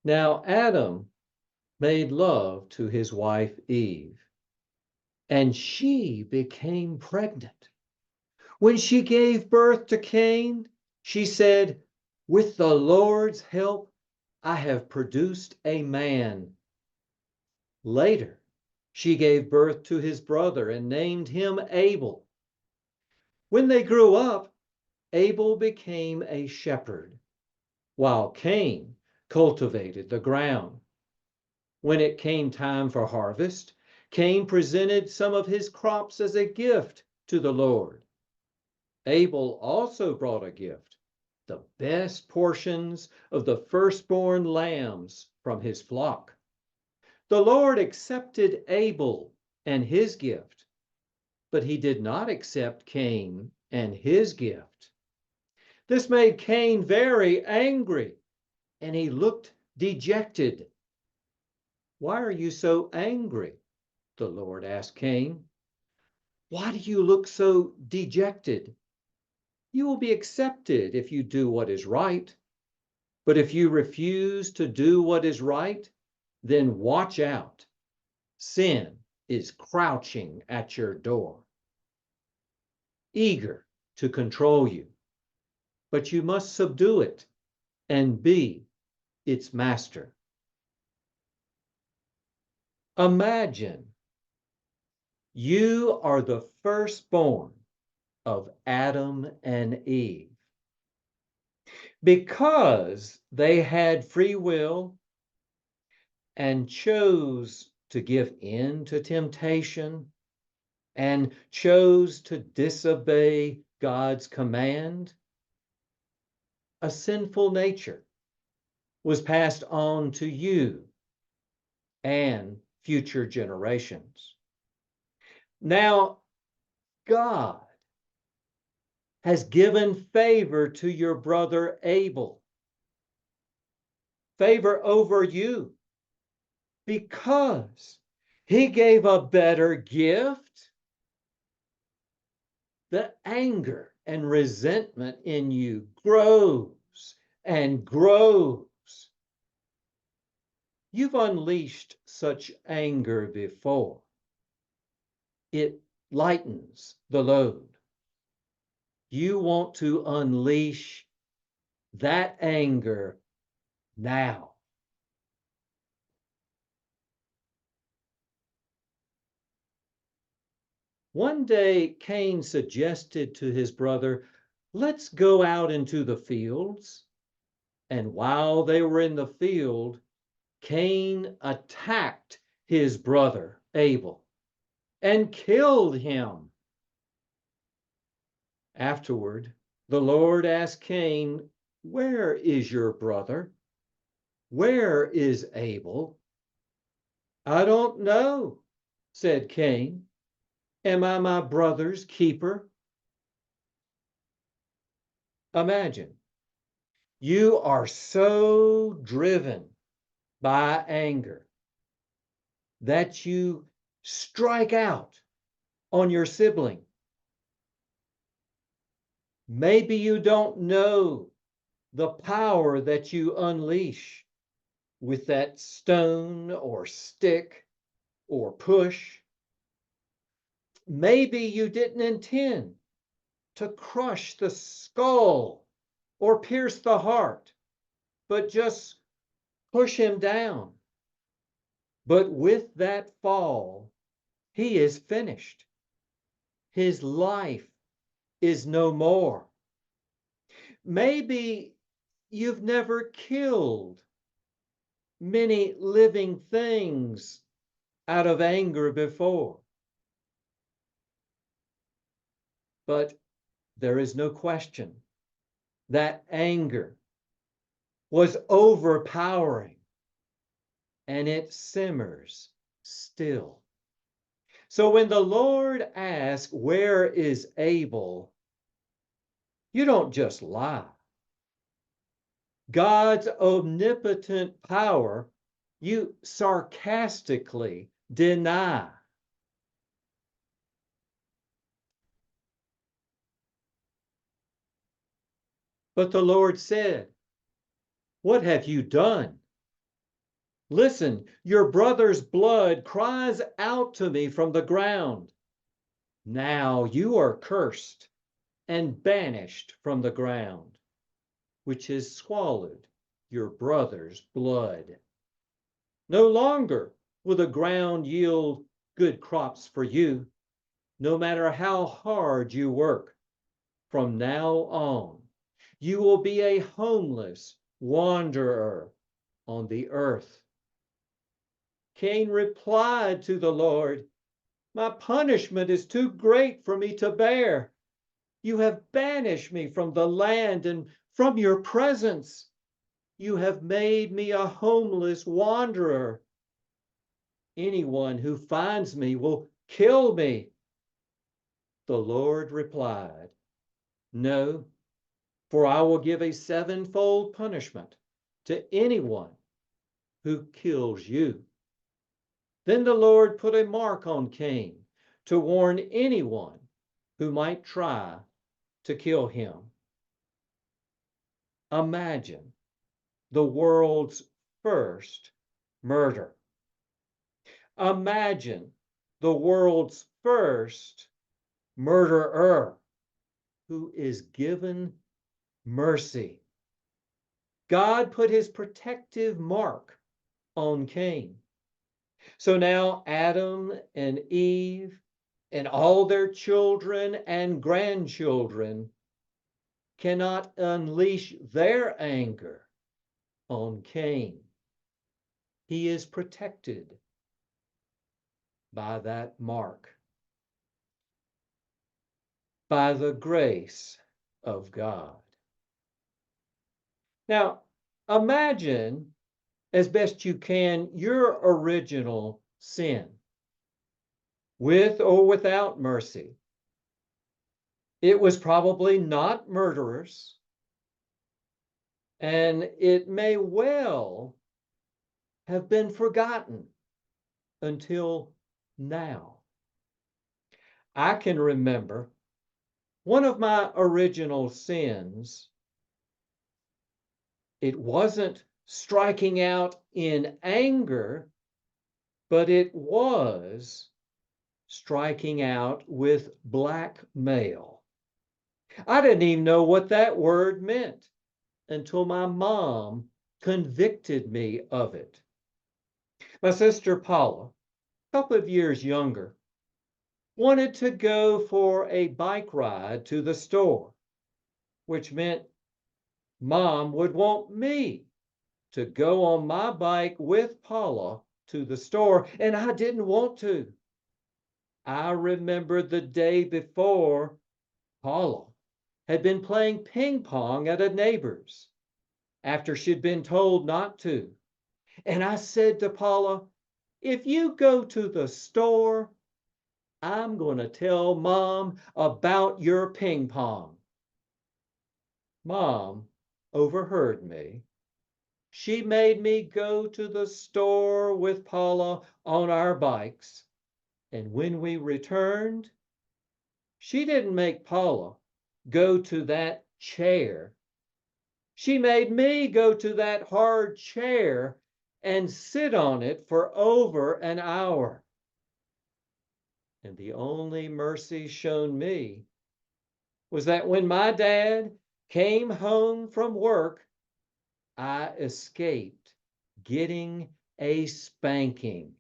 Now Adam made love to his wife Eve, and she became pregnant. When she gave birth to Cain, she said, "With the Lord's help, I have produced a man." Later, she gave birth to his brother and named him Abel. When they grew up, Abel became a shepherd, while Cain cultivated the ground. When it came time for harvest, Cain presented some of his crops as a gift to the Lord. Abel also brought a gift, the best portions of the firstborn lambs from his flock. The Lord accepted Abel and his gift, but he did not accept Cain and his gift. This made Cain very angry, and he looked dejected. "Why are you so angry?" the Lord asked Cain. "Why do you look so dejected? You will be accepted if you do what is right. But if you refuse to do what is right, then watch out. Sin is crouching at your door, eager to control you, but you must subdue it and be its master." Imagine you are the firstborn of Adam and Eve. Because they had free will and chose to give in to temptation and chose to disobey God's command, a sinful nature was passed on to you and future generations. Now, God has given favor to your brother Abel, favor over you, because he gave a better gift. The anger and resentment in you grows and grows. You've unleashed such anger before. It lightens the load. You want to unleash that anger now. One day, Cain suggested to his brother, "Let's go out into the fields." And while they were in the field, Cain attacked his brother Abel and killed him. Afterward, the Lord asked Cain, "Where is your brother? Where is Abel?" "I don't know," said Cain. "Am I my brother's keeper?" Imagine you are so driven by anger that you strike out on your sibling. Maybe you don't know the power that you unleash with that stone or stick or push. Maybe you didn't intend to crush the skull or pierce the heart, but just push him down. But with that fall, he is finished. His life is no more. Maybe you've never killed many living things out of anger before. But there is no question that anger was overpowering, and it simmers still. So when the Lord asks, "Where is Abel?" you don't just lie. God's omnipotent power, you sarcastically deny. But the Lord said, "What have you done?" Listen, your brother's blood cries out to me from the ground. Now you are cursed and banished from the ground, which has swallowed your brother's blood. No longer will the ground yield good crops for you, no matter how hard you work. From now on, you will be a homeless wanderer on the earth. Cain replied to the Lord, my punishment is too great for me to bear. You have banished me from the land and from your presence. You have made me a homeless wanderer. Anyone who finds me will kill me. The Lord replied, no, for I will give a sevenfold punishment to anyone who kills you. Then the Lord put a mark on Cain to warn anyone who might try to kill him. Imagine the world's first murder. Imagine the world's first murderer who is given mercy. God put his protective mark on Cain. So now Adam and Eve and all their children and grandchildren cannot unleash their anger on Cain. He is protected by that mark, by the grace of God. Now, imagine as best you can your original sin, with or without mercy. It was probably not murderous, and it may well have been forgotten until now. I can remember one of my original sins. It wasn't striking out in anger, but it was striking out with blackmail. I didn't even know what that word meant until my mom convicted me of it. My sister Paula, a couple of years younger, wanted to go for a bike ride to the store, which meant Mom would want me to go on my bike with Paula to the store, and I didn't want to. I remember the day before, Paula had been playing ping pong at a neighbor's after she'd been told not to. And I said to Paula, if you go to the store, I'm going to tell Mom about your ping pong. Mom overheard me. She made me go to the store with Paula on our bikes. And when we returned, she didn't make Paula go to that chair. She made me go to that hard chair and sit on it for over an hour. And the only mercy shown me was that when my dad came home from work, I escaped getting a spanking.